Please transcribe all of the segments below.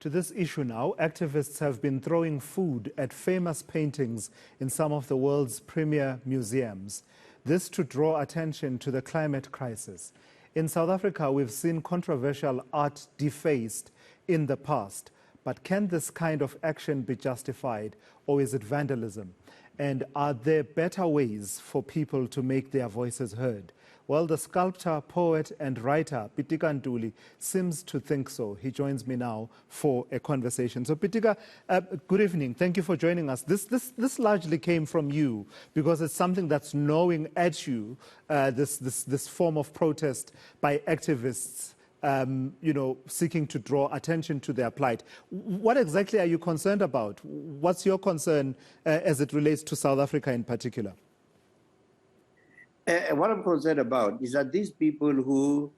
To this issue now, activists have been throwing food at famous paintings in some of the world's premier museums. This to draw attention to the climate crisis. In South Africa, we've seen controversial art defaced in the past. But can this kind of action be justified, or is it vandalism? And are there better ways for people to make their voices heard? Well, the sculptor, poet and writer Pitika Ntuli seems to think so. He joins me now for a conversation. So Pitika, good evening. Thank you for joining us. This largely came from you because it's something that's gnawing at you, this form of protest by activists, seeking to draw attention to their plight. What exactly are you concerned about? What's your concern as it relates to South Africa in particular? What I'm concerned about is that these people who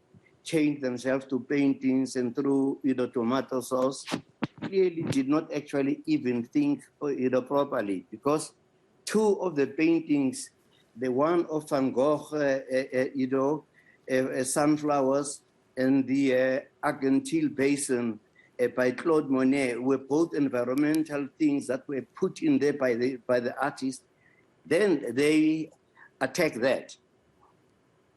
change themselves to paintings and through, tomato sauce, clearly did not actually even think, properly, because two of the paintings, the one of Van Gogh, sunflowers, and the Argentine Basin by Claude Monet were both environmental things that were put in there by the artist. Then they attack that.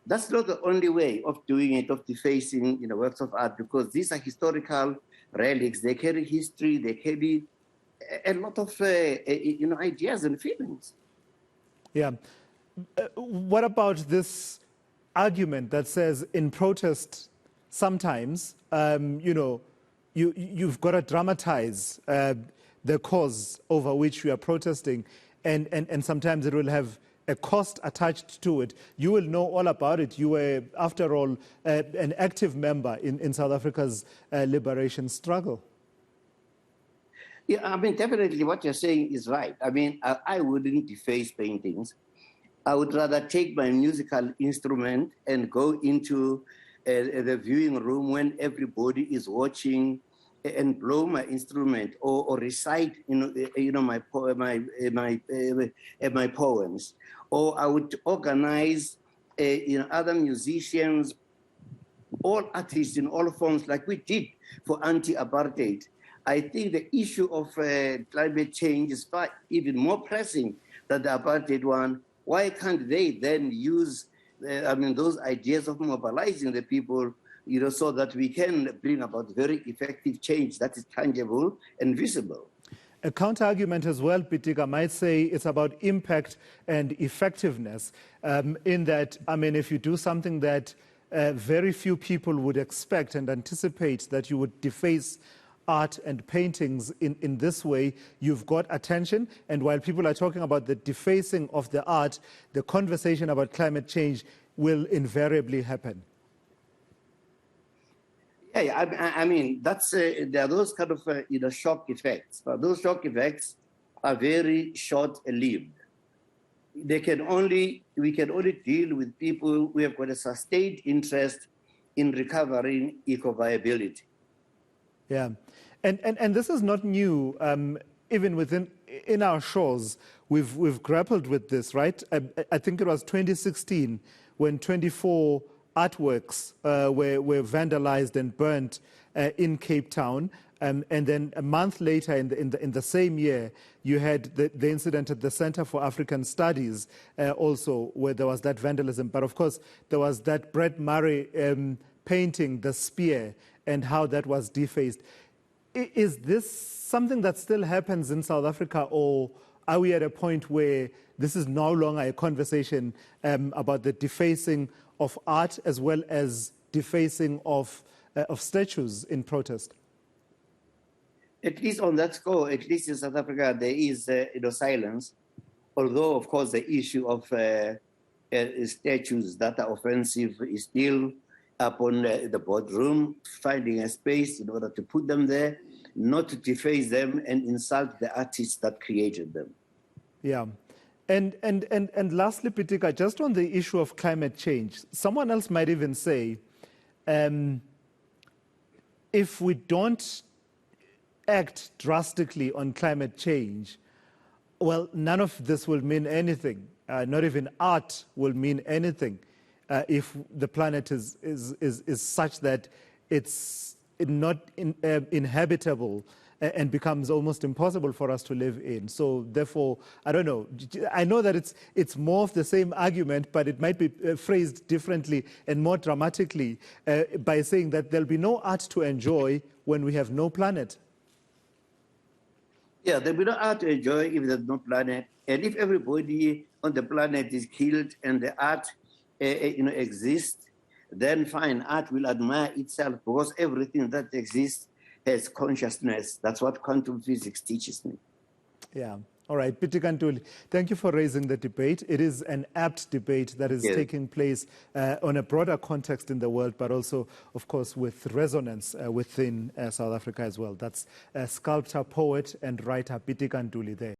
That's not the only way of doing it, of defacing works of art, because these are historical relics. They carry history, they carry a lot of ideas and feelings. Yeah. What about this argument that says in protest, sometimes, you've got to dramatize the cause over which you are protesting, and sometimes it will have a cost attached to it. You will know all about it. You were, after all, an active member in South Africa's liberation struggle. Yeah, definitely what you're saying is right. I wouldn't deface paintings. I would rather take my musical instrument and go into the viewing room when everybody is watching and blow my instrument or recite, my poems. Or I would organize, other musicians, all artists in all forms, like we did for anti-apartheid. I think the issue of climate change is far even more pressing than the apartheid one. Why can't they then use, those ideas of mobilizing the people, so that we can bring about very effective change that is tangible and visible? A counter-argument as well, Pitika, might say it's about impact and effectiveness, in that, if you do something that very few people would expect and anticipate, that you would deface art and paintings in this way, you've got attention. And while people are talking about the defacing of the art, the conversation about climate change will invariably happen. Yeah, that's there are those kind of shock effects, but those shock effects are very short-lived. We can only deal with people who have got a sustained interest in recovering eco-viability. Yeah, and this is not new. Even in our shores, we've grappled with this, right? I think it was 2016 when 24 artworks were vandalized and burnt in Cape Town. And then a month later, in the same year, you had the incident at the Center for African Studies also, where there was that vandalism. But of course, there was that Brett Murray painting, The Spear, and how that was defaced. Is this something that still happens in South Africa, or are we at a point where this is no longer a conversation about the defacing of art as well as defacing of statues in protest? At least on that score, at least in South Africa, there is silence. Although, of course, the issue of statues that are offensive is still upon the boardroom, finding a space in order to put them there, not to deface them and insult the artists that created them. Yeah. And lastly, Pitika, just on the issue of climate change, someone else might even say, if we don't act drastically on climate change, well, none of this will mean anything. Not even art will mean anything if the planet is such that it's inhabitable and becomes almost impossible for us to live in. So therefore, I don't know. I know that it's more of the same argument, but it might be phrased differently and more dramatically by saying that there'll be no art to enjoy when we have no planet. Yeah, there'll be no art to enjoy if there's no planet. And if everybody on the planet is killed and the art exists, then fine, art will admire itself because everything that exists has consciousness. That's what quantum physics teaches me. Yeah. All right, Pitika Ntuli, thank you for raising the debate. It is an apt debate that is taking place on a broader context in the world, but also, of course, with resonance within South Africa as well. That's sculptor, poet, and writer Pitika Ntuli there.